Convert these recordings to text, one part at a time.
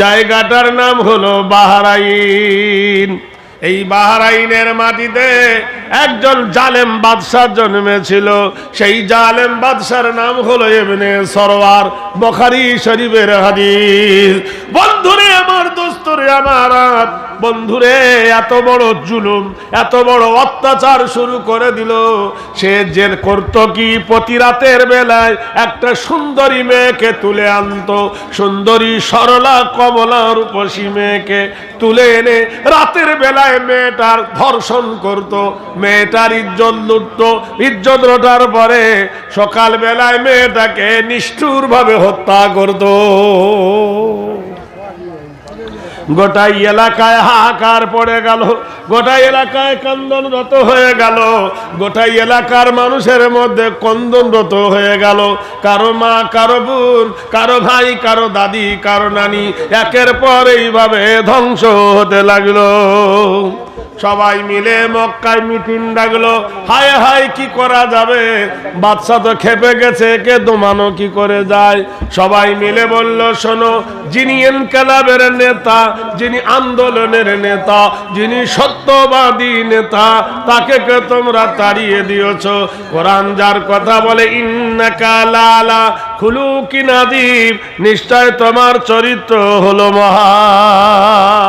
জায়গাটার নাম হলো বাহরাইন। এই বাহরাইনের মাটিতে একজন জালেম বাদশাহ জন্মেছিল। সেই জালেম বাদশার নাম হলো ইবনে সরওয়ার। বুখারী শরীফের হাদিস। বন্ধুরে আমার, দোস্তরে আমার, বন্ধুরে, এত বড় জুলুম, এত বড় অত্যাচার শুরু করে দিল। সে যে করত কি, প্রতি রাতের বেলায় একটা সুন্দরী মেয়েকে তুলে আনতো। সুন্দরী সরলা কমলা রূপসী মেয়েকে তুলে এনে রাতের বেলায় মেয়েটার ধর্ষণ করত, মেয়েটার ইজ্জত লুটত। ইজ্জত লোটার পরে সকাল বেলায় মেয়েটাকে নিষ্ঠুর ভাবে হত্যা করত। গোটাই এলাকায় হাহাকার পড়ে গেল, গোটাই এলাকায় কন্দনরত হয়ে গেল, গোটাই এলাকার মানুষের মধ্যে কন্দনরত হয়ে গেল। কারো মা, কারো বোন, কারো ভাই, কারো দাদি, কারো নানি একের পর এইভাবে ধ্বংস হতে লাগলো। সবাই মিলে মক্কায় মিটিং ডাকলো। হায় হায়, কি করা যাবে? বাদশা তো খেপে গেছে, কে দমানো কি করে যায়? সবাই মিলে বলল, শোনো, যিনি ইনকিলাবের নেতা, যিনি আন্দোলনের নেতা, যিনি সত্যবাদী নেতা, তাকে কে তোমরা তাড়িয়ে দিয়েছ? কোরআন যার কথা বলে, ইন্নাকা লালা খুলুকিন আযীম, নিশ্চয় তোমার চরিত্র হলো মহান।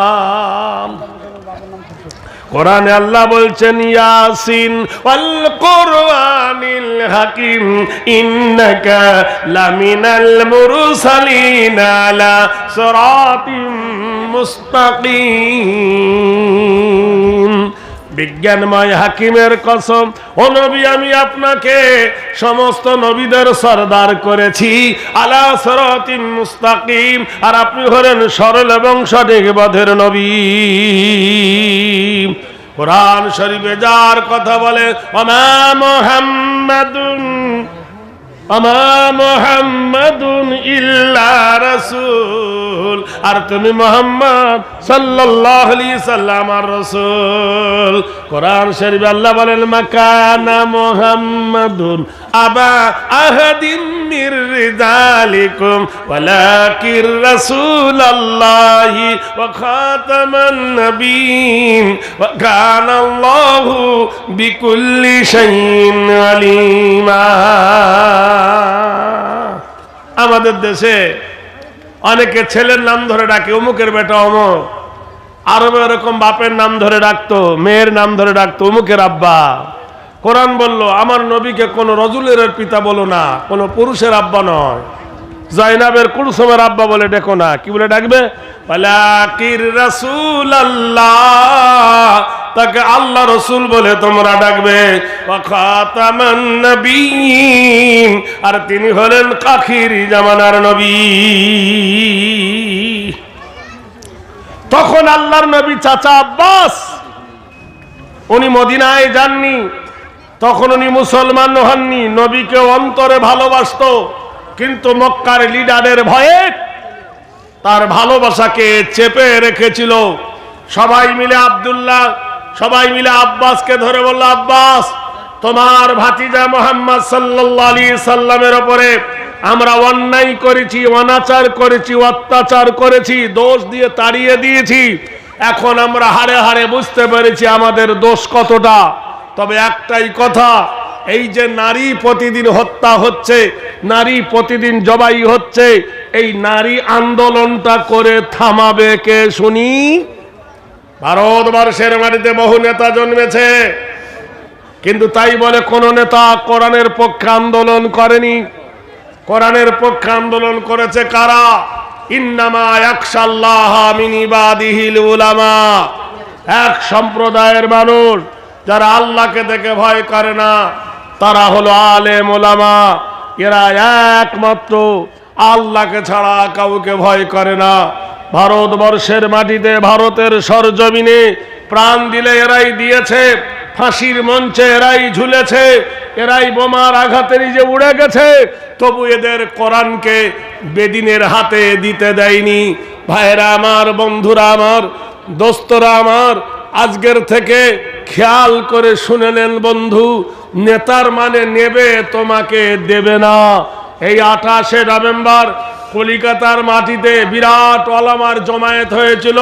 কোরআনে আল্লাহ বলছেন, ইয়াসিন ওয়াল কুরআনিল হাকিম, ইন্নাকা লামিনাল মুরসালিন আলা সিরাতিম মুস্তাকিম। বিজ্ঞানময় হাকিমের কসম, ও নবী, আমি আপনাকে সমস্ত নবীদের সরদার করেছি, আলা সিরাতিম মুস্তাকিম, আর আপনি হলেন সরল এবং সঠিক পথের নবী। কোরআন শরীফে যার কথা বলে, ওমা মুহাম্মাদুন ইল্লা রাসূল, আর তুমি মুহাম্মদ সাল্লাল্লাহু আলাইহি সাল্লাম আর রাসূল। কোরআন শরীফে আল্লাহ বলেন, মাকানা মুহাম্মাদুন আবা আহাদিন মির রিজালিকুম ওয়ালাকির রাসূলুল্লাহি ওয়া খাতামান নবিয়্যিন ওয়া কানাল্লাহু বিকুল্লি শাইইন আলিমা। আমাদের দেশে অনেকে ছেলের নাম ধরে ডাকে, অমুকের বেটা অমুক। আরবে এরকম বাপের নাম ধরে ডাকতো, মেয়ের নাম ধরে ডাকতো, অমুকের আব্বা। কোরআন বলল, আমার নবীকে কোন রজুলের পিতা বলো না, কোন পুরুষের আব্বা নয়। জাইনাবের কুলসুমের আব্বা বলে ডেকো না। কি বলে ডাকবে? ওয়ালাকির রাসূলুল্লাহ, তাকে আল্লাহ রসুল বলে তোমরা ডাকবে। ওয়া খাতামান নবিয়্যিন, আর তিনি হলেন আখিরি জামানার নবী। তখন আল্লাহর নবী চাচা আব্বাস, উনি মদিনায় যাননি, তখন উনি মুসলমান হননি, নবীকে অন্তরে ভালোবাসতো, কিন্তু মক্কার লিডারের ভয়ে তার ভালোবাসাকে চেপে রেখেছিল। সবাই মিলে আব্দুল্লাহ, সবাই মিলে আব্বাসকে ধরে বলল, আব্বাস, তোমার ভাতিজা মুহাম্মদ সাল্লাল্লাহু আলাইহি সাল্লামের উপরে আমরা অন্যায় করেছি, অনাচার করেছি, অত্যাচার করেছি, দোষ দিয়ে তাড়িয়ে দিয়েছি। এখন আমরা হাড়ে হাড়ে বুঝতে পেরেছি আমাদের দোষ কতটা। তবে একটাই কথা, এই যে নারী প্রতিদিন হত্যা হচ্ছে, নারী প্রতিদিন জবাই হচ্ছে, এই নারী আন্দোলনটা করে থামাবে কে শুনি? ভারতবর্ষের মাটিতে বহু নেতা জন্মেছে, কিন্তু তাই বলে কোন নেতা কোরআনের পক্ষে আন্দোলন করেনি। কোরআনের পক্ষে আন্দোলন করেছে কারা? ইন্নামা ইয়াখশাল্লাহা মিন ইবাদিহিল উলামা। এক সম্প্রদায়ের মানুষ যারা আল্লাহকে দেখে ভয় করে না, তারা হলো আলেম ওলামা। এরা একমাত্র আল্লাহকে ছাড়া কাউকে ভয় করে না। ভারতবর্ষের মাটিতে, ভারতের সরজমিনে প্রাণ দিলে এরাই দিয়েছে, ফাঁসির মঞ্চে এরাই ঝুলেছে, এরাই বোমার আঘাতে নিজে উড়ে গেছে, তবু এদের কোরআনকে বেদিনের হাতে দিতে দেয়নি। ভাইরা আমার, বন্ধুরা আমার, দোস্তরা আমার, আজকের থেকে খেয়াল করে শুনে নেন বন্ধু, নেতার মানে নেবে, তোমাকে দেবে না। এই 28শে নভেম্বর কলিকাতার মাটিতে বিরাট ওলামার জমায়েত হয়েছিল,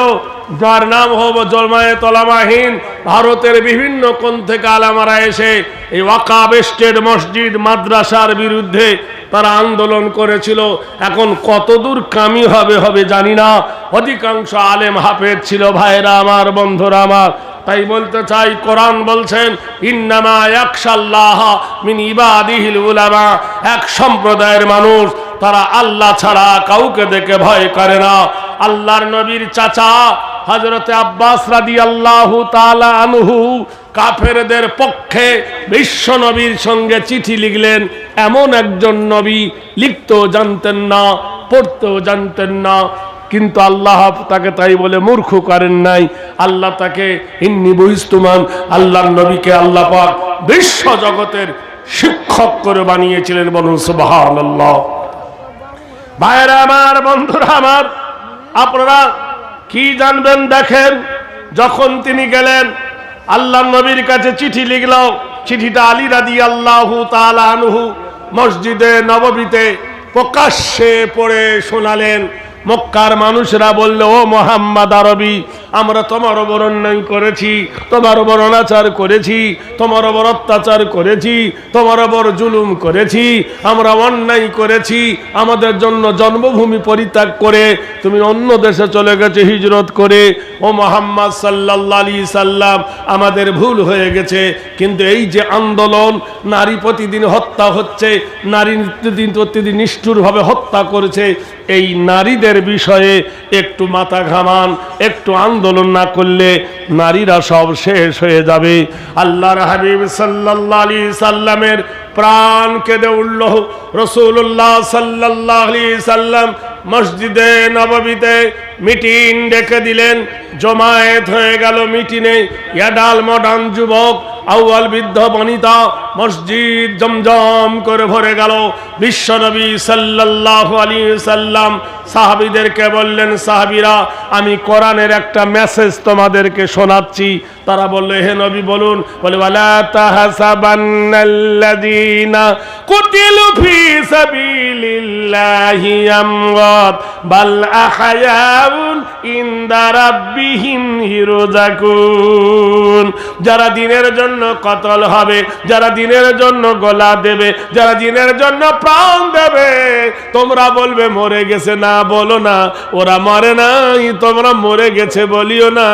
যার নাম হলো জমায়েত ওলামা হিন্দ। ভারতের বিভিন্ন কোণ থেকে আলেমরা এসে এই ওয়াকফ এস্টেট, মসজিদ, মাদ্রাসার বিরুদ্ধে তারা আন্দোলন করেছিল। এখন কতদূর কামি হবে জানি না। অধিকাংশ আলেম হাফেজ ছিল। ভাইরা আমার, বন্ধুরা আমার, তাই বলতে চাই, কোরআন বলছেন ইন্নামা ইয়াখশাল্লাহ মিন ইবাদিহিল উলামা। এক সম্প্রদায়ের মানুষ, তারা আল্লাহ ছাড়া কাউকে দেখে ভয় করে না। আল্লাহর নবীর চাচা হযরতে আব্বাস রাদিয়াল্লাহু তাআলা আনহু কাফেরদের পক্ষে বিশ্ব নবীর সঙ্গে চিঠি লিখলেন। এমন একজন নবী, লিখতেও জানতেন না, পড়তেও জানতেন না, কিন্তু আল্লাহ তাকে তাই বলে মূর্খ করেন নাই। আল্লাহ তাকে ইন্নী বুইস্তুমান, আল্লাহর নবীকে আল্লাহ পাক বিশ্ব জগতের শিক্ষক করে বানিয়েছিলেন। বলুন সুবহানাল্লাহ। ভাইরা আমার, বন্ধুরা আমার, আপনারা কি জানবেন দেখেন। যখন তিনি গেলেন আল্লাহর নবীর কাছে চিঠি লিখল, চিঠিটা আলী রাদিয়াল্লাহু তাআলা আনহু মসজিদে নববীতে প্রকাশ্যে পড়ে শোনালেন। মক্কার মানুষরা বলল, ও মুহাম্মদ আরবি, আমরা তোমার ওপর অন্যায় করেছি, তোমার ওপর অনাচার করেছি, তোমার ওপর অত্যাচার করেছি, তোমার ওপর জুলুম করেছি, আমরা অন্যায় করেছি। আমাদের জন্য জন্মভূমি পরিত্যাগ করে তুমি অন্য দেশে চলে গেছে হিজরত করে। ও মুহাম্মদ সাল্লাল্লাহু আলাইহি সাল্লাম, আমাদের ভুল হয়ে গেছে। কিন্তু এই যে আন্দোলন, নারী প্রতিদিন হত্যা হচ্ছে, নারী প্রতিদিন নিষ্ঠুরভাবে হত্যা করেছে, এই নারীদের বিষয়ে একটু মাথা ঘামান, একটু আন্দোলন না করলে নারীরা সব শেষ হয়ে যাবে। আল্লাহর হাবিব সাল্লাল্লাহু আলাইহি সাল্লামের প্রাণ কেঁদে উঠল। রাসূলুল্লাহ সাল্লাল্লাহু আলাইহি সাল্লাম মসজিদে নববীতে মিটিং ডেকে দিলেন। জমায়েত হয়ে গেল মিটিংয়ে। ইয়াডাল মডার্ন যুবক, আউয়াল বৃদ্ধ বনিতা, মসজিদ জমজম করে ভরে গেল। বিশ্বনবী সাল্লাল্লাহু আলাইহি সাল্লাম সাহাবীদেরকে বললেন, সাহাবীরা, আমি কোরআনের একটা মেসেজ তোমাদেরকে শোনাচ্ছি। তারা বলল, হে নবী বলুন। বলে, ওয়ালা তাহসাবান্নাল্লাযীনা কুতিলু ফী সাবিলিল্লাহি আমওয়াত বাল আহয়াউন ইনদা রাব্বিহিম ইরযাকুন। যারা দিনের জন্য কতল হবে, যারা দিনের জন্য গলা দেবে, যারা দিনের জন্য প্রাণ দেবে, তোমরা বলবে মরে গেছে, না বলো না ওরা মরে নাই, তোমরা মরে গেছে বলিও না।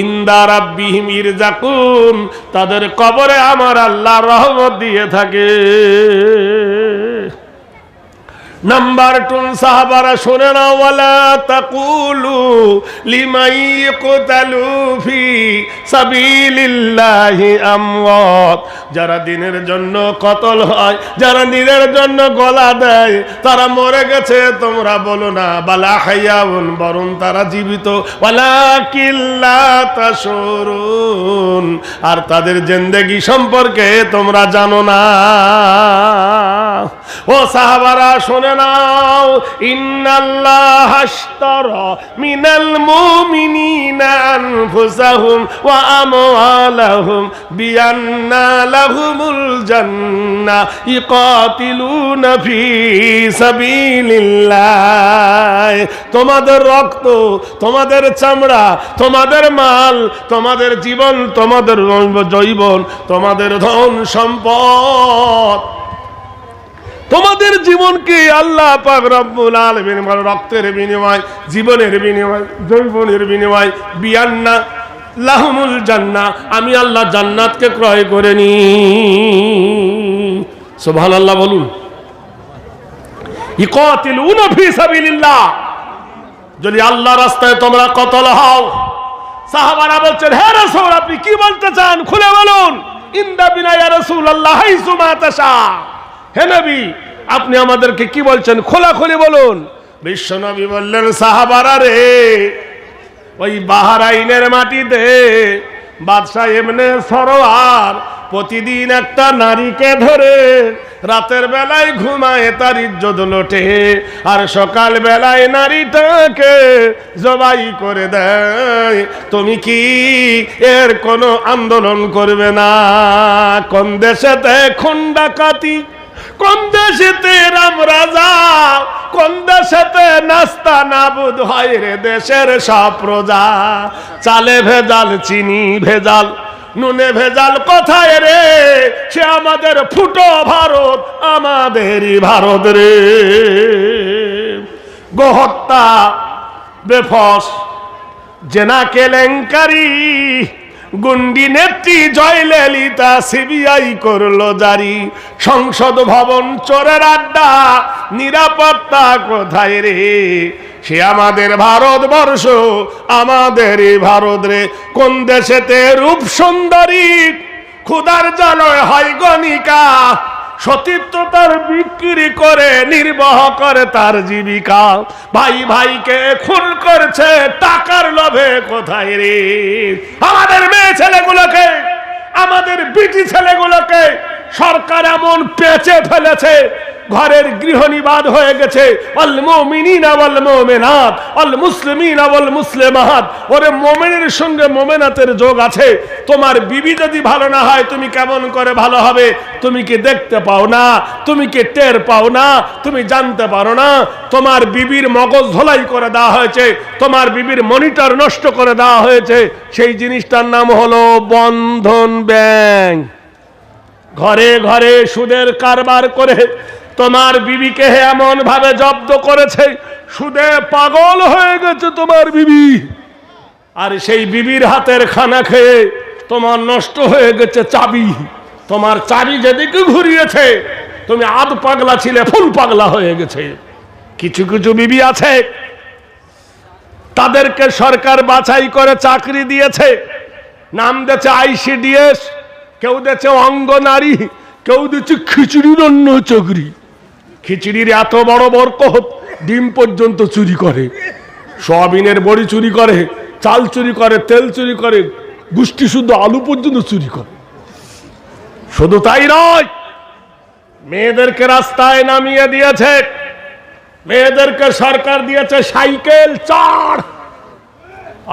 ইনদা রাব্বিহিম ইরযাকুন, তাদের কবরে আমার আল্লাহ রহমত দিয়ে থাকে। নাম্বার 2, সাহাবারা শুনে না, ওয়ালা তাকুলু লিমান ইয়াকতালু ফি সাবিলিল্লাহি আমওয়াত। যারা দিনের জন্য কতল হয়, যারা দিনের জন্য গলা দেয়, তারা মরে গেছে তোমরা বলো না। বাল আহয়াউন, বরং তারা জীবিত। ওয়ালাকিন লা তাশউরুন, আর তাদের জিন্দেগি সম্পর্কে তোমরা জানো না। ও সাহাবারা শুনে নাও, ইন্নাল্লাহা আশতারা মিনাল মুমিনিনা আনফুসাহুম ওয়া আমওয়ালাহুম বিআন্না লাহুমুল জান্নাহ ইকাতিলুনা ফি সাবিলিল্লাহ। তোমাদের রক্ত, তোমাদের চামড়া, তোমাদের মাল, তোমাদের জীবন, তোমাদের জৈবন, তোমাদের ধন সম্পদ, তোমাদের জীবনকে আল্লাহ পাক রব্বুল আলামিন রক্তের বিনিময়, জীবনের বিনিময়, যৌবনের বিনিময়, বিআন্না লাহুমুল জান্নাহ, আমি আল্লাহ জান্নাতকে ক্রয় করে নি। সুবহানাল্লাহ বলুন। ইকাতিলুনা ফি সাবিলিল্লাহ, যদি আল্লাহ রাস্তায় তোমরা কতল হও। সাহাবারা বলছেন, হে রাসূল, আপনি কি বলতে চান, খুলে বলুন। ইন্দা বিনা ইয়া রাসূলুল্লাহ হাইসুমা তাশা, হে নবী, আপনি আমাদেরকে কি বলছেন, খোলাখুলি বলুন। বিশ্বনবী বললেন, সাহাবারা রে, ওই বাহরাইনের মাটিতে বাদশাহ ইবনে সরওয়ার প্রতিদিন একটা নারীকে ধরে রাতের বেলায় ঘুমায়, তার ইজ্জত লোটে, আর সকাল বেলায় নারীটাকে জবাই করে দেয়। তুমি কি এর কোনো আন্দোলন করবে না? কোন দেশেতে খুন ডাকাতি, কোন দেশেতে রাম রাজা, কোন দেশেতে নাস্তা নাবুদ হয় রে দেশের সব প্রজা। চালে ভেজাল, চিনি ভেজাল, নুনে ভেজাল কোথায় রে, সে আমাদের ফুটো ভারত, আমাদেরই ভারত রে। গোহত্যা, বেফস, জেনা কেলেঙ্কারি, গুন্ডি নেত্রী জয়ললিতা সিবিআই করলো জারি। সংসদ ভবন চোরের আড্ডা, নিরাপত্তা কোথায় রে, সে আমাদের ভারতবর্ষ, আমাদেরই ভারত রে। কোন দেশেতে রূপ সুন্দরী ক্ষুধার জ্বালায় হয় গণিকা, সতীত্ব তার বিক্রি করে নির্বাহ করে তার জীবিকা। ভাই ভাইকে খুন করছে টাকার লোভে কোথায় রে, আমাদের মেয়ে ছেলেগুলোকে, আমাদের বিটি ছেলেগুলোকে সরকার এমন পেঁচে ফেলেছে, ঘরের গৃহনিবাদ হয়ে গেছে। আল মুমিনিনা ওয়াল মুমিনাত, আল মুসলিমিনা ওয়াল মুসলিমাত। ওরে মুমিনের সঙ্গে মুমিনাতের যোগ আছে। তোমার বিবি যদি ভালো না হয় তুমি কেমন করে ভালো হবে? তুমি কি দেখতে পাও না? তুমি কি টের পাও না? তুমি জানতে পারো না? তোমার বিবির মগজ ধোলাই করে দেওয়া হয়েছে, তোমার বিবির মনিটর নষ্ট করে দেওয়া হয়েছে। সেই জিনিসটার নাম হলো বন্ধন ব্যাংক। ঘরে ঘরে সুদের কারবার করে তোমার বিবিকে এমন ভাবে জব্দ করেছে, সুদে পাগল হয়ে গেছে তোমার বিবি। আর সেই বিবির হাতের খানা খেয়ে তোমার নষ্ট হয়ে গেছে চাবি। তোমার চাবি যেদিকে ঘুরিয়েছে তুমি আধ পাগলা ছিলে ফুল পাগলা হয়ে গেছে। কিছু কিছু বিবি আছে তাদেরকে সরকার বাছাই করে চাকরি দিয়েছে, নাম দিয়েছে ICDS, কেউ দিয়েছে অঙ্গনারী, কেউ দিচ্ছে খিচুড়ির অন্য চাকরি। খিচুড়ির এত বড় বরকত, ডিম পর্যন্ত চুরি করে, সয়াবিনের বড়ি চুরি করে, চাল চুরি করে, তেল চুরি করে, গুষ্টি শুদ্ধ আলু পর্যন্ত চুরি করে। শুধু তাই নয়, মেয়েদেরকে রাস্তায় নামিয়ে দিয়েছে, মেয়েদেরকে সরকার দিয়েছে সাইকেল চার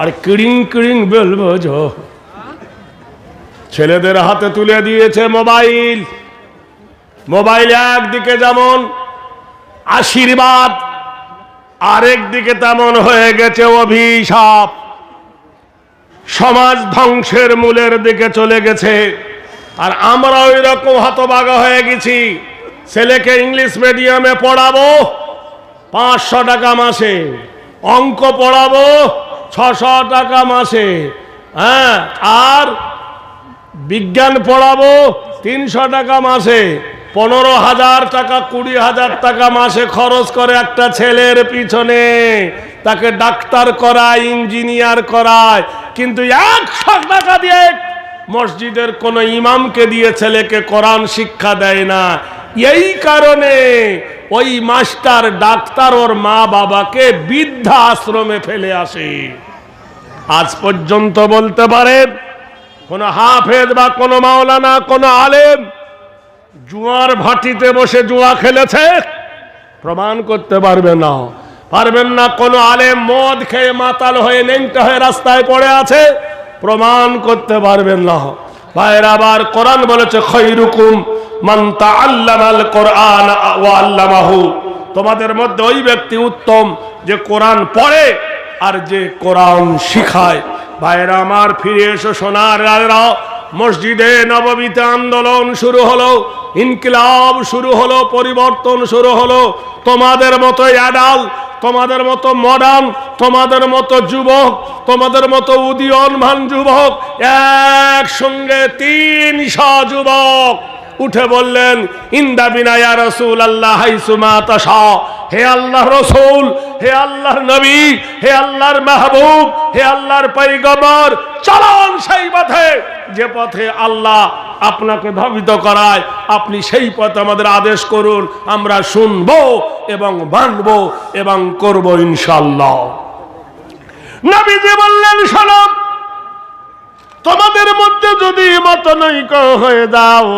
আর কিড়িং কিড়িং বেল বোঝো। ছেলেদের হাতে তুলে দিয়েছে মোবাইল। মোবাইল একদিকে যেমন আশীর্বাদ, আরেক দিকে তেমন হয়ে গেছে অভিশাপ। সমাজ ধ্বংসের মূলের দিকে চলে গেছে। আর আমরা ওই রকম হতভাগা হয়ে গেছি। ছেলেকে ইংলিশ মিডিয়ামে পড়াবো 500 টাকা মাসে, অঙ্ক পড়াবো 600 টাকা মাসে, হ্যাঁ, আর বিজ্ঞান পড়াবো 300 টাকা মাসে। 15,000 টাকা 20,000 টাকা মাসে খরচ করে একটা ছেলের পিছনে, তাকে ডাক্তার করায়, ইঞ্জিনিয়ার করায়। কিন্তু 100 টাকা দিয়ে মসজিদের কোন ইমামকে দিয়ে ছেলেকে কোরআন শিক্ষা দেয় না। এই কারণে ওই মাস্টার ডাক্তার ওর মা বাবাকে বৃদ্ধা আশ্রমে ফেলে আসে। আজ পর্যন্ত বলতে পারেন কোন হাফেজ বা কোন মাওলানা, কোন আলেম জুয়ার ভাটিতে বসে জুয়া খেলেছে? প্রমাণ করতে পারবে না, পারবেন না। কোন আলেম মদ খেয়ে মাতাল হয়ে ন্যাংটা হয়ে রাস্তায় পড়ে আছে? প্রমাণ করতে পারবেন না। ভাইরা, আবার কোরআন বলেছে খায়রুকুম মান তাআল্লামাল কোরআন ওয়া আল্লামাহু। তোমাদের মধ্যে ওই ব্যক্তি উত্তম যে কোরআন পড়ে আর যে কোরআন শিখায়। ভাইরা আমার, ফিরে এসো সোনার রাজরা। মসজিদে নববীতে আন্দোলন শুরু হলো, ইনকিলাব শুরু হলো, পরিবর্তন শুরু হলো। তোমাদের মতো অ্যাডাল, তোমাদের মতো মডার্ন, তোমাদের মতো যুবক, তোমাদের মতো উদীয়মান যুবক, একসঙ্গে 300 যুবক উঠে বললেন ইন্দা বিনা ইয়া রাসূলুল্লাহ হাইসুমা তাশা। হে আল্লাহ রসুল, হে আল্লাহর নবী, হে আল্লাহর মাহবুব, হে আল্লাহর পয়গম্বর, চলুন সেই পথে যে পথে আল্লাহ আপনাকে ধাবিত করায়। আপনি সেই পথে আমাদের আদেশ করুন, আমরা শুনবো এবং মানবো এবং করব ইনশাআল্লাহ। নবীজি বললেন, শোনো, তোমাদের মধ্যে যদি মতনৈক্য হয়ে যাও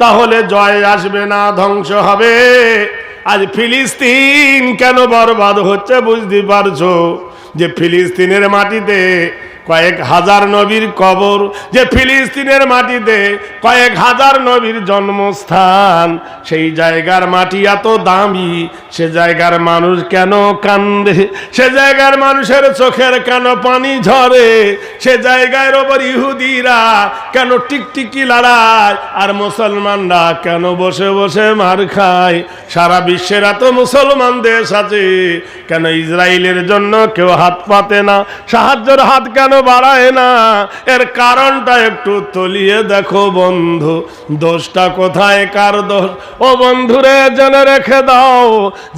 তাহলে জয় আসবে না, ধ্বংস হবে। আজ ফিলিস্তিন কেন বরবাদ হচ্ছে বুঝতে পারছো? যে ফিলিস্তিনের মাটিতে কয়েক হাজার নবীর কবর, যে ফিলিস্তিনের মাটিতে কয়েক হাজার নবীর জন্মস্থান, সেই জায়গার মাটি এত দামি, সে জায়গার মানুষ কেন কান্দে, সে জায়গার মানুষের চোখের কেন পানি ঝরে, সে জায়গার ওপর ইহুদিরা কেন টিকটিকি লড়ায় আর মুসলমানরা কেন বসে বসে মার খায়। সারা বিশ্বের এত মুসলমান দেশ আছে, কেন ইসরায়েলের জন্য কেউ হাত পাতে না, সাহায্যের হাত কেন বাড়ায় না? এর কারণটা একটু তলিয়ে দেখো বন্ধু, দোষটা কোথায়, কার দোষ? ও বন্ধুরে জেনে রেখে দাও,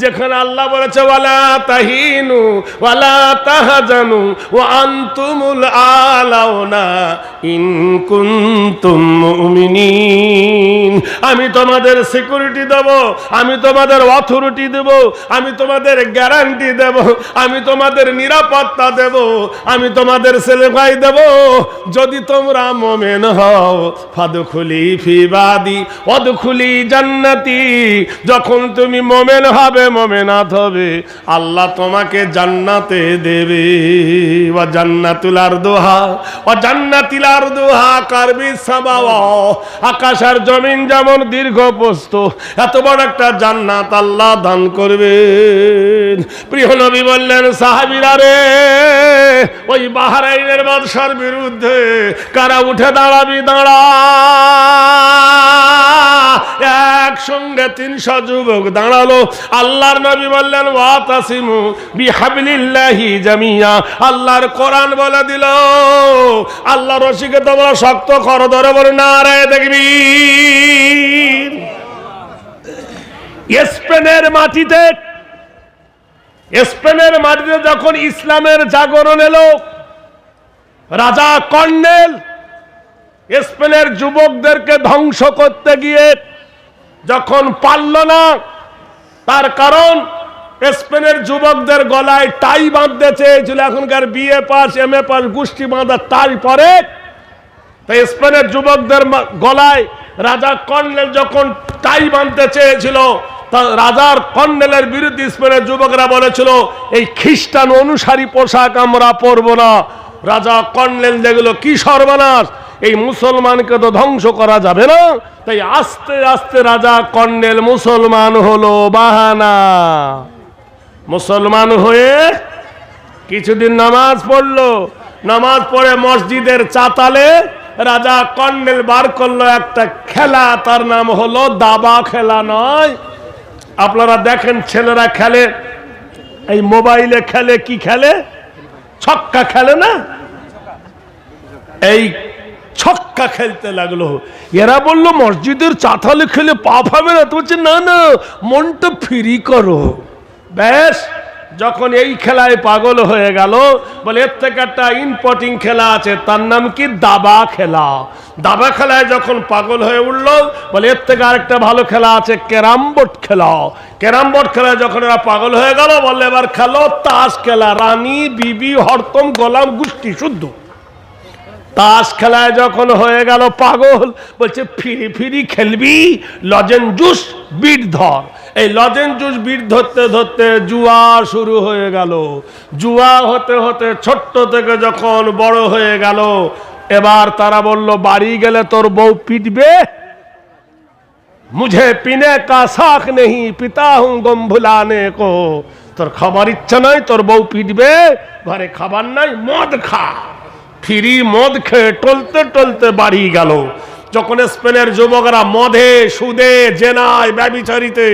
যেখানে আল্লাহ বলেছে ওয়ালা তাহিনু ওয়ালা তাহজানু ওয়া আনতুমুল আলাউনা ইন কুনতুম মুমিনিন, আমি তোমাদের সিকিউরিটি দেব, আমি তোমাদের অথরিটি দেব, আমি তোমাদের গ্যারান্টি দেব, আমি তোমাদের নিরাপত্তা দেব, আমি তোমাদের ছেলে ভাই দেব, যদি তোমরা মুমিন হও। ফাদখুলি ফি বাদি ওয়াদখুলি জান্নাতি, যখন তুমি মুমিন হবে, মুমিনাত হবে, আল্লাহ তোমাকে জান্নাতে দেবে। ওয়া জান্নাতুল আরদুহা ওয়া জান্নাতিল আরদুহা কারবিস সামাওয়া, আকাশ আর জমিন যেমন দীর্ঘ প্রস্থ, এত বড় একটা জান্নাত আল্লাহ দান করবেন। প্রিয় নবী বললেন, সাহাবীরা রে, ওই বাহরাইনের বাদশার বিরুদ্ধে কারা উঠে দাঁড়াবি, দাঁড়া। একসঙ্গে 300 যুবক দাঁড়ালো। আল্লাহর নবী বললেন, ওয়াতাসিমু বিহাবলিল্লাহি জামিয়া, আল্লাহর কোরআন বলে দিল, আল্লাহ রশিকে তোমরা শক্ত করো, ধরে বলে নারায়ে তাকবীর। স্পেনের মাটিতে যখন ইসলামের জাগরণ এলো, রাজা কর্নেল স্পেনের যুবকদেরকে ধ্বংস করতে গিয়ে যখন পারল না, তার কারণ স্পেনের যুবকদের গলায় টাই বাঁধতে চেয়েছিল। এখনকার বিএ পাস এমএ পাস গোষ্ঠী বাঁধা টাই পরে, তাই স্পেনের যুবকদের গলায় রাজা কর্নেল যখন টাই বাঁধতে চেয়েছিল, রাজার কর্নেলের বিরুদ্ধে স্পেনের যুবকরা বলেছিল, এই খ্রিস্টান অনুসারী পোশাক আমরা পরব না। রাজা কর্নেল দেখলো কি সর্বনাশ, এই মুসলমানকে তো ধ্বংস করা যাবে না, তাই আস্তে আস্তে রাজা কর্নেল মুসলমান হলো। বাহানা, মুসলমান হয়ে কিছুদিন নামাজ পড়লো, নামাজ পড়ে মসজিদের চাতালে রাজা কর্নেল বার করলো একটা খেলা, তার নাম হলো দাবা খেলা। নয়, আপনারা দেখেন ছেলেরা খেলে, এই মোবাইলে খেলে, কি খেলে, ছক্কা খেলে না, এই ছক্কা খেলতে লাগলো। এরা বললো মসজিদের চাতালে খেলে পাপ হবে না, তো বলছে না না, মনটা ফ্রি করো। ব্যাস, যখন এই খেলায় পাগল হয়ে গেল, বলে এর থেকে একটা ইম্পর্টিং খেলা আছে, তার নাম কি দাবা খেলা। দাবা খেলায় যখন পাগল হয়ে উঠলো, বলে এর থেকে আরেকটা ভালো খেলা আছে, ক্যারাম বোর্ড খেলা। ক্যারাম বোর্ড খেলায় যখন এরা পাগল হয়ে গেল, বললে এবার খেলো তাস খেলা, রানী বিবি হরতম গোলাম গোষ্ঠী শুদ্ধ। তাস খেলায় যখন হয়ে গেল পাগল, বলছে ফিরি ফিরি খেলবি, লজেন জুস বিট ধর। এই লজেন জুস বিট ধরতে ধরতে জুয়া শুরু হয়ে গেল। জুয়া হতে হতে ছোট্ট থেকে যখন বড় হয়ে গেল, এবার তারা বলল বাড়ি গেলে তোর বউ পিটবে। মুঝে পিনে কা শাখ নেই, পিতা হুঁ গম ভুলানে কো। তোর খাবার ইচ্ছা নাই, তোর বউ পিটবে, ঘরে খাবার নাই, মদ খা। ফিরি মদ খেয়ে টলতে টলতে বাড়ি গেল। যখন স্পেনের যুবকরা মদে, সুদে, জেনায়, ব্যভিচারিতে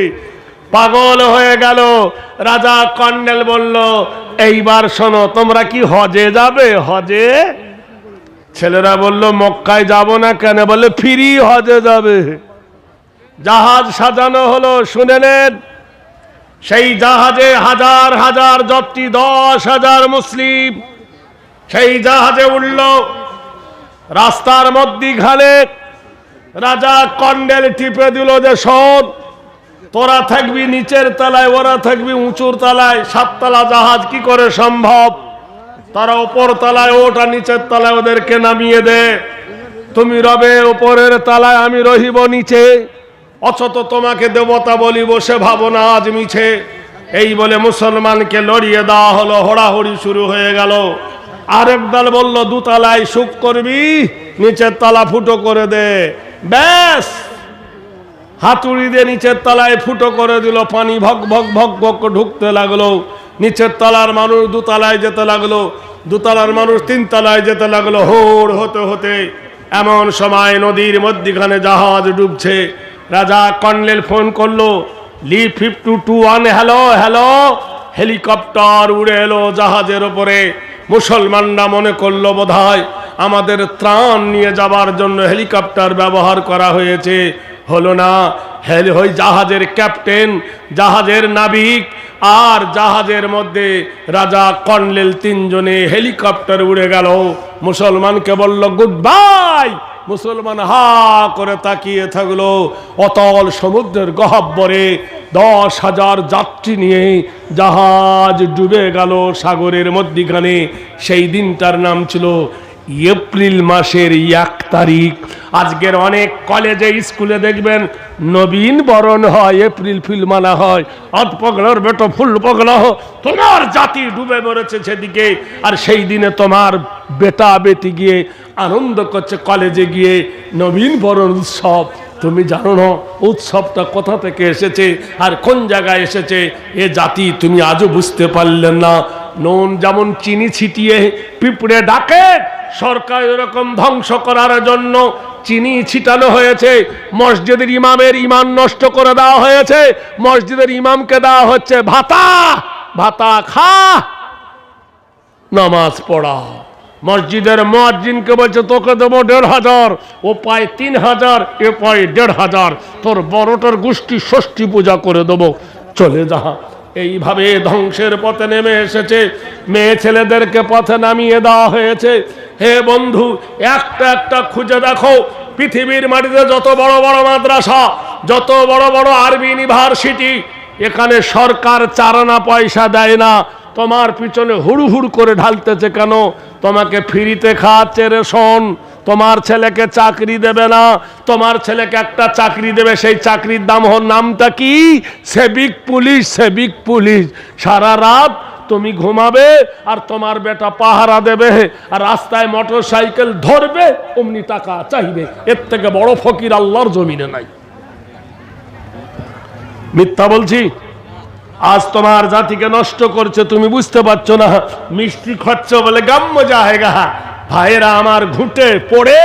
পাগল হয়ে গেল, রাজা কর্নেল বলল, এইবার শোনো, তোমরা কি হজে যাবে? হজে? ছেলেরা বলল মক্কায় যাব না কেন? বলে ফিরি হজে যাবে। জাহাজ সাজানো হলো, শুনে নেন, সেই জাহাজে হাজার হাজার যাত্রী, 10,000 মুসলিম সেই জাহাজে উঠল। রাস্তার মধ্যিখানে রাজা কর্নেল টিপে দিল যে শোন, তোরা থাকবি নিচের তলায়, ওরা থাকবি উঁচুর তলায়। 7 তলা জাহাজ কি করে সম্ভব? তারা ওপর তলায়, ওটা নিচের তলায়, ওদেরকে নামিয়ে দে। তুমি রবে ওপরের তলায়, আমি রহিব নিচে। অথচ তোমাকে দেবতা বলি বসে ভাবনা আজ মিছে। এই বলে মুসলমানকে লড়িয়ে দেওয়া হলো। হোড়াহড়ি শুরু হয়ে গেল। আরেক দল বলল দুতলায় সুখ করবি, নিচের তলা ফুটো করে দে। ব্যাস, হাতুড়ি দিয়ে নিচের তলায় ফুটো করে দিল, পানি ভক ভক ভক ভক ঢুকতে লাগলো। নিচের তলার মানুষ দুতলায় যেতে লাগলো, দুতলার মানুষ তিনতলায় যেতে লাগলো। হোড় হতে হতে এমন সময় নদীর মধ্যখানে জাহাজ ডুবছে। রাজা কর্নেল ফোন করলো, লিভ 5221, হ্যালো হ্যালো। হেলিকপ্টার উড়ে এলো জাহাজের উপরে। মুসলমানরা মনে করলো বোধহয় আমাদের ত্রাণ নিয়ে যাবার জন্য হেলিকপ্টার ব্যবহার করা হয়েছে। হলো না। ওই জাহাজের ক্যাপ্টেন, জাহাজের নাবিক আর জাহাজের মধ্যে রাজা কর্নেল তিনজনে হেলিকপ্টার উড়ে গেল। মুসলমানকে বলল গুড বাই। মুসলমান হা করে তাকিয়ে থাকলো। অতল সমুদ্রের গহ্বরে 10,000 যাত্রী নিয়ে জাহাজ ডুবে গেল সাগরের মধ্যখানে। সেই দিনটার নাম ছিল এপ্রিল মাসের 1 তারিখ। আজকের অনেক কলেজে স্কুলে দেখবেন নবীন বরণ হয়, এপ্রিল ফুল মানা হয়। আধ পগলার বেটো ফুল পগলা, তোমার জাতি ডুবে মরেছে সেদিকে, আর সেই দিনে তোমার বেটা বেটি গিয়ে আনন্দ করছে কলেজে গিয়ে নবীন বরণ উৎসব। তুমি জানো না উৎসবটা কোথা থেকে এসেছে আর কোন জায়গায় এসেছে? এ জাতি তুমি আজও বুঝতে পারলেন না। নুন যেমন চিনি ছিটিয়ে পিঁপড়ে ডাকে, সরকার এরকম ধ্বংস করার জন্য চিনি ছিটানো হয়েছে। মসজিদের ইমামের ইমান নষ্ট করে দেওয়া হয়েছে। মসজিদের ইমামকে দেওয়া হচ্ছে ভাতা, ভাতা খা, নামাজ পড়া। মসজিদের মুয়াজ্জিনকে বলছে তোকে দেবো 1,500, ও পায় 3,000, এ পায় 1,500, তোর বড়টার গোষ্ঠী ষষ্ঠী পূজা করে দেবো, চলে যা। এইভাবে ধ্বংসের পথে নেমে এসেছে। মেয়ে ছেলেদেরকে পথে নামিয়ে দেওয়া হয়েছে। হে বন্ধু, একটা একটা খুঁজে দেখো পৃথিবীর মাটিতে যত বড় বড় মাদ্রাসা, যত বড় বড় আরবি ইউনিভার্সিটি, এখানে সরকার চারানা পয়সা দেয় না। তোমার পিছনে হুড়ু হুড়ু করে ঢালতেছে কেন? তোমাকে ফ্রিতে খাওয়াচ্ছে রেশন। তোমার ছেলেকে চাকরি দেবে না, তোমার ছেলেকে একটা চাকরি দেবে, সেই চাকরির নামটা কি? সেবিক পুলিশ। সেবিক পুলিশ। সারা রাত তুমি ঘুমাবে আর তোমার বেটা পাহারা দেবে, আর রাস্তায় মোটর সাইকেল ধরবে, অমনি টাকা চাইবে। এর থেকে বড় ফকির আল্লাহর জমিনে নাই। মিথ্যা বলছি? আজ তোমার জাতিকে নষ্ট করছে, তুমি বুঝতে পারছো না। মিষ্টি খরচ বলে গাম্য জায়গা। ভাইয়েরা আমার, ঘুঁটে পড়ে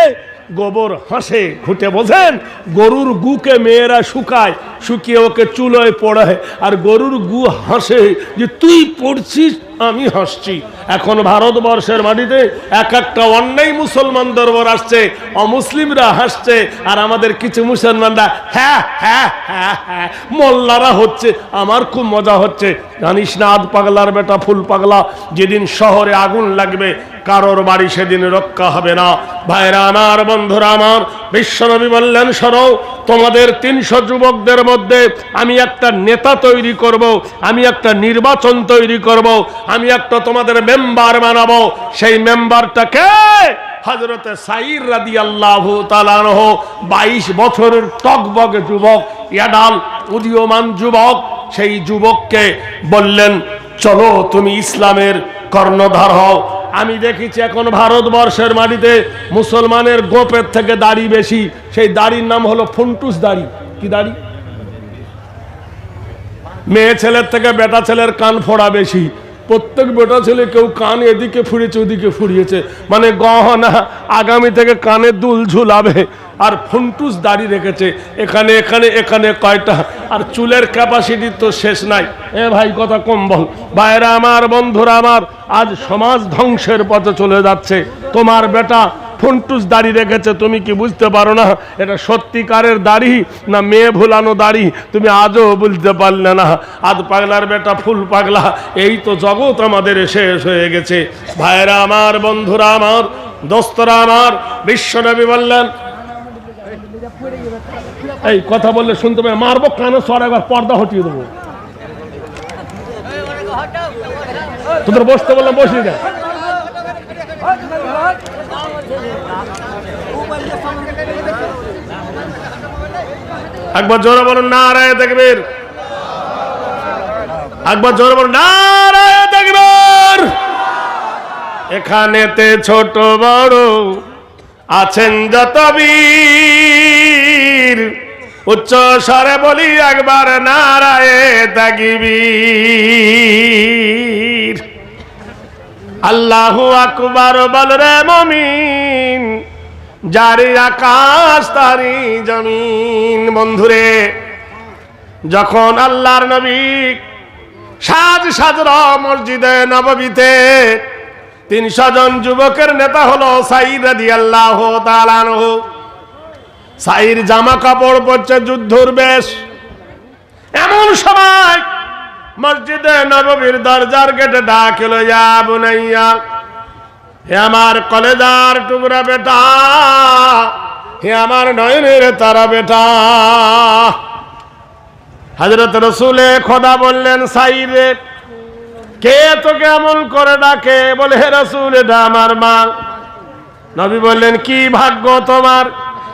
গোবর হাসে। ঘুঁটে বোঝেন? গরুর গুকে মেয়েরা শুকায়, শুকিয়ে ওকে চুলোয় পড়ায়, আর গরুর গু হাসে যে তুই পড়ছিস আমি হাসছি। এখন ভারতবর্ষের মাটিতে এক একটা অন্যায় মুসলমান দরবার আসছে, অমুসলিমরা হাসছে, আর আমাদের কিছু মুসলমানরা হ্যাঁ হ্যাঁ হ্যাঁ হ্যাঁ মোল্লারা হচ্ছে। আমার খুব মজা হচ্ছে। জানিস না আধ পাগলার বেটা ফুল পাগলা, যেদিন শহরে আগুন লাগবে কারোর বাড়ি সেদিন রক্ষা হবে না। ভাইরা আমার, বন্ধুরা আমার, বিশ্বনবী বললেন শোনো, তোমাদের 300 যুবকদের মধ্যে আমি একটা নেতা তৈরি করব, আমি একটা নির্বাচন তৈরি করব, আমি একটা তোমাদের মেম্বার বানাবো। সেই মেম্বারটাকে হযরতে সাঈদ রাদিয়াল্লাহু তাআলা আনহু, 22 বছরের টকবগে যুবক, ইয়াডাল উদীয়মান যুবক, সেই যুবককে বললেন চলো তুমি ইসলামের কর্ণধার হও। আমি দেখেছি এখন ভারতবর্ষের মাটিতে মুসলমানের গোপের থেকে দাড়ি বেশি। সেই দাড়ির নাম হলো ফুন্টুস দাড়ি। কি দাড়ি? মেয়ে ছেলের থেকে বেটা ছেলের কান ফোড়া বেশি। প্রত্যেক বেটা ছেলে কেউ কান এদিকে ফুরিয়েছে ওদিকে ফুরিয়েছে, মানে গহনা আগামী থেকে কানে দুল ঝুলাবে, আর ফুন্টুস দাড়ি রেখেছে এখানে এখানে এখানে কয়টা, আর চুলের ক্যাপাসিটি তো শেষ নাই। এ ভাই কথা কম বল। ভাইরা আমার, বন্ধুরা আমার, আজ সমাজ ধ্বংসের পথে চলে যাচ্ছে। তোমার বেটা ফুন্টুস দাড়ি রেখেছে, তুমি কি বুঝতে পারো না এটা সত্যিকারের দাড়ি না মেয়ে ভুলানো দাড়ি? তুমি আজও বুঝতে পারলে না। আধ পাগলার বেটা ফুল পাগলা, এই তো জগৎ আমাদের শেষ হয়ে গেছে। ভাইরা আমার, বন্ধুরা আমার, দোস্তরা আমার, বিশ্বনবী বললেন, এই কথা বললে শুনতে পাই, মারবো কানে সর, একবার পর্দা হটিয়ে দেবো। তোদের বসতে বললাম, বসিয়ে দেয়। একবার জোরে বলুন নারায়ে তাকবীর। একবার জোরে বলুন নারায়ে তাকবীর। এখানেতে ছোট বড় আছেন যত বীর, উচ্চ স্বরে বলি একবার নারায়ে তাকবীর। আল্লাহু আকবার বল রে মুমিন, যারি আকাশ তারি জমিন। বন্ধুরে, যখন আল্লাহর নবী সাজ সাজর মসজিদে নববীতে 300 জন যুবকের নেতা হলো সাইর রাদিয়াল্লাহু তাআলা আনহু। সাইর জামা কাপড় পরছে যুদ্ধর বেশ। এমন সময় মসজিদে নববীর দরজার গেটে ডাক এলো, ইয়া বুনাইয়া, হে আমার কলেজার টুকরা বেটা, হে আমার নয়নের তারা বেটা। হযরত রাসূলে খোদা বললেন, সাইরে কে তোকে এমন করে ডাকে? বলে, হে রাসূল, এটা আমার মা। নবী বললেন, কি ভাগ্য তোমার,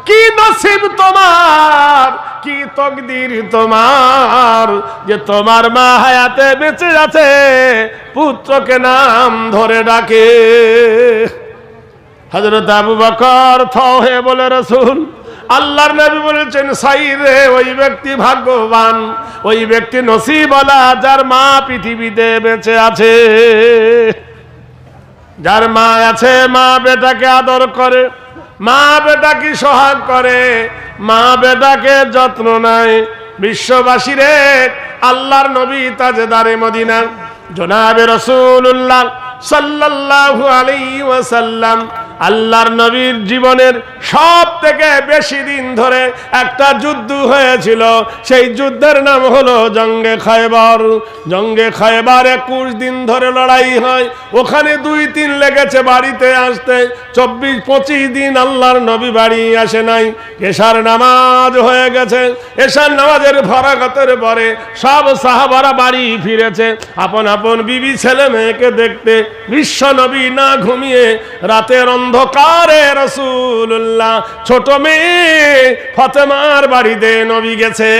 কি নসিব তোমার, কি তকদির তোমার যে তোমার মা হায়াতে বেঁচে আছে, পুত্রকে নাম ধরে ডাকে। হযরত আবু বকর থ হয়ে বলে, রাসূল, আল্লাহর নবী বলেছেন, সাইরে ওই ব্যক্তি ভাগ্যবান, ওই ব্যক্তি নসিবওয়ালা যার মা পৃথিবীতে বেঁচে আছে। যার মা আছে, মা বেটাকে আদর করে, মা বেটাকে সোহাগ করে, মা বেটাকে যত্ন নেয়। বিশ্ববাসীরে আল্লাহর নবী তাজদারে মদিনা জনাবে রাসূলুল্লাহ সাল্লাল্লাহু আলাইহি ওয়াসাল্লাম আল্লাহর নবীর জীবনের সব থেকে বেশি দিন ধরে একটা যুদ্ধ হয়েছিল। সেই যুদ্ধের নাম হলো জঙ্গে খায়বার। জঙ্গে খায়বার 21 দিন ধরে লড়াই হয়। ওখানে 2-3 লেগেছে বাড়িতে আসতে। 24-25 দিন আল্লাহর নবী বাড়ি আসে নাই। এশার নামাজ হয়ে গেছে। এশার নামাজের ফরাগতের পরে সব সাহাবারা বাড়ি ফিরেছে আপন আপন বিবি ছেলে মেয়েকে দেখতে। বিশ্ব নবী না ঘুমিয়ে রাতের অন্ধকারে রাসূলুল্লাহ ছোট মেয়ে ফাতেমার বাড়িতে নবী গেছে।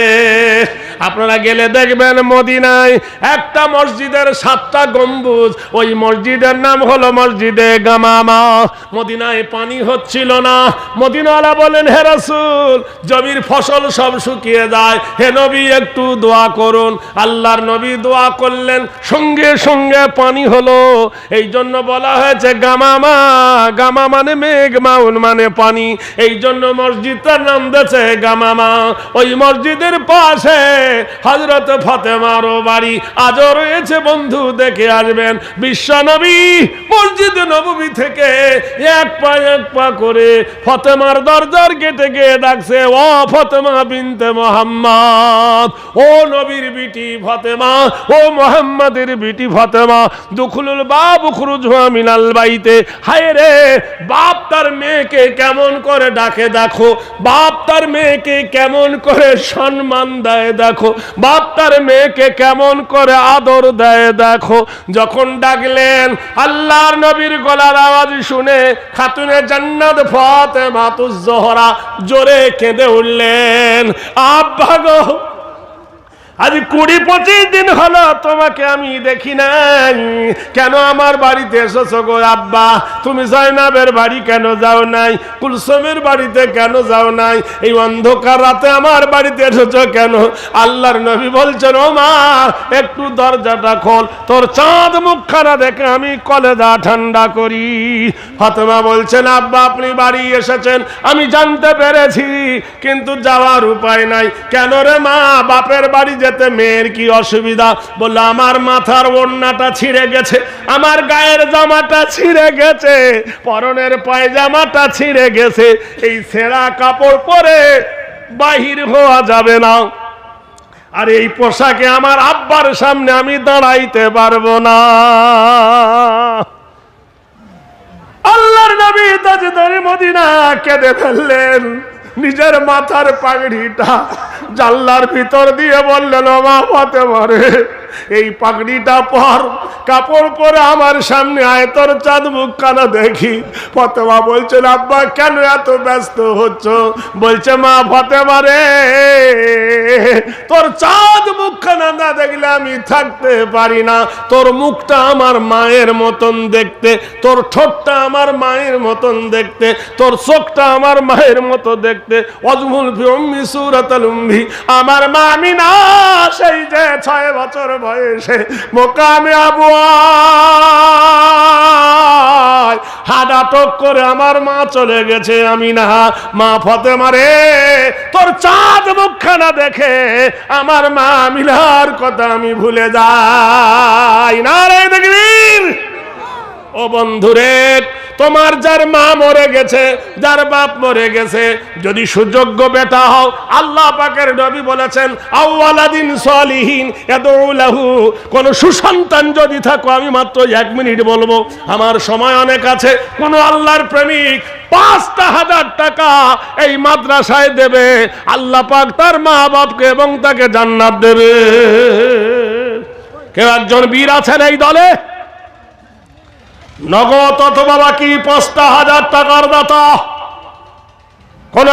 আপনারা গেলে দেখবেন মদিনায় একটা মসজিদের 7টা গম্বুজ। ওই মসজিদের নাম হলো মসজিদে গামামা। মদিনায় পানি হচ্ছিল না। মদিনাওয়ালা বলেন, হে রাসূল, জমির ফসল সব শুকিয়ে যায়, হে নবী একটু দোয়া করুন। আল্লাহর নবী দোয়া করলেন, সঙ্গে সঙ্গে পানি হলো। এই জন্য বলা হয়েছে গামামা। গামা মানে মেঘ, মাউন মানে পানি। এই জন্য মসজিদটার নাম দিয়েছে গামামা। ওই মসজিদের পাশে হযরত ফাতেমারও বাড়ি আজও রয়েছে। বন্ধু দেখে আসবেন। বিশ্ব নবী মসজিদ নববী থেকে এক পা করে ফাতেমার দরজার গেটে গিয়ে ডাকছে, ও ফাতেমা বিনতে মুহাম্মদ, ও নবীর বিটি ফাতেমা, ও মুহাম্মাদের বিটি ফাতেমা, দুখুলুল বাব খুরুজহা মিনাল বাইতে। হায় রে, বাপ তার মেয়েকে কেমন করে ডাকে দেখো, বাপ তার মেয়েকে কেমন করে সম্মান দেয় দেখো, বাপ তার মেয়েকে কেমন করে আদর দেয় দেখো। যখন ডাকলেন, আল্লাহর নবীর গলার আওয়াজ শুনে খাতুনে জান্নাত ফাতেমাতুজ জোহরা জোরে কেঁদে উঠলেন, আব্বা গো, আজ 20-25 দিন হলো তোমাকে আমি দেখি নাই, কেন আমার বাড়িতে এসেছো গো আব্বা? তুমি জয়নাবের বাড়ি কেন যাও নাই? কুলসুমের বাড়িতে কেন যাও নাই? এই অন্ধকার রাতে আমার বাড়িতে এসেছো কেন? আল্লাহর নবী বলছেন, ও মা, একটু দরজাটা খোল, তোর চাঁদ মুখখানা দেখে আমি কলেজা ঠান্ডা করি। ফাতেমা বলছেন, আব্বা আপনি বাড়ি এসেছেন আমি জানতে পেরেছি, কিন্তু যাওয়ার উপায় নাই। কেন রে মা, বাপের বাড়ি যেতে মেয়ের কি অসুবিধা? বললো, আমার মাথার ওড়নাটা ছিঁড়ে গেছে, আমার গায়ের জামাটা ছিঁড়ে গেছে, পরনের পায়জামাটা ছিঁড়ে গেছে, এই ছেঁড়া কাপড় পরে বাহির হওয়া যাবে না, আর এই পোশাকে আমার আব্বার সামনে আমি দাঁড়াইতে পারবো না। আল্লাহর নবী তাজদারে মদিনা কেঁদে ফেললেন। নিজের মাথার পাগড়িটা জানলার ভিতর দিয়ে বললেন, ও মা ফাতেমা রে, এই পাগড়িটা পর, কাপড় পরে আমার সামনে আয়, তোর চাঁদ মুখখানা দেখি। ফাতেমা বলছেন আব্বা কেন এত ব্যস্ত হচ্ছ? বলছে মা ফাতেমা রে, তোর চাঁদ মুখখানা না দেখলে আমি থাকতে পারি না। তোর মুখটা আমার মায়ের মতন দেখতে, তোর ঠোঁটটা আমার মায়ের মতন দেখতে, তোর চোখটা আমার মায়ের মতো দেখতে। অজমুল ফি উম্মি সূরাতুল উম্মি, আমার মা আমিনা সেই যে 6 বছর বয়সে মোকামে আবুয়া হাডাটক করে আমার মা চলে গেছে। আমিনা মা ফাতেমা রে, তোর চাঁদ মুখখানা দেখে আমার মা আমিনার কথা আমি ভুলে যাই না রে। দেখবীর ও বন্ধুরে, তোমার যার মা মরে গেছে, যার বাপ মরে গেছে, যদি সুযোগ্য বেটা হও, আল্লাহ পাকের নবী বলেছেন আওয়ালাদিন সলিহিন ইয়াদউ লাহু, কোন সুসন্তান যদি থাকো, আমি মাত্র 1 মিনিট বলবো, আমার সময় অনেক আছে। কোন আল্লাহর প্রেমিক 5,000 টাকা এই মাদ্রাসায় দেবে, আল্লাহ পাক তার মা বাপকে এবং তাকে জান্নাত দেবে। কেউ একজন বীর আছেন এই দলে? নগদ অথবা বাকি 5,000 টাকার দাতা কোন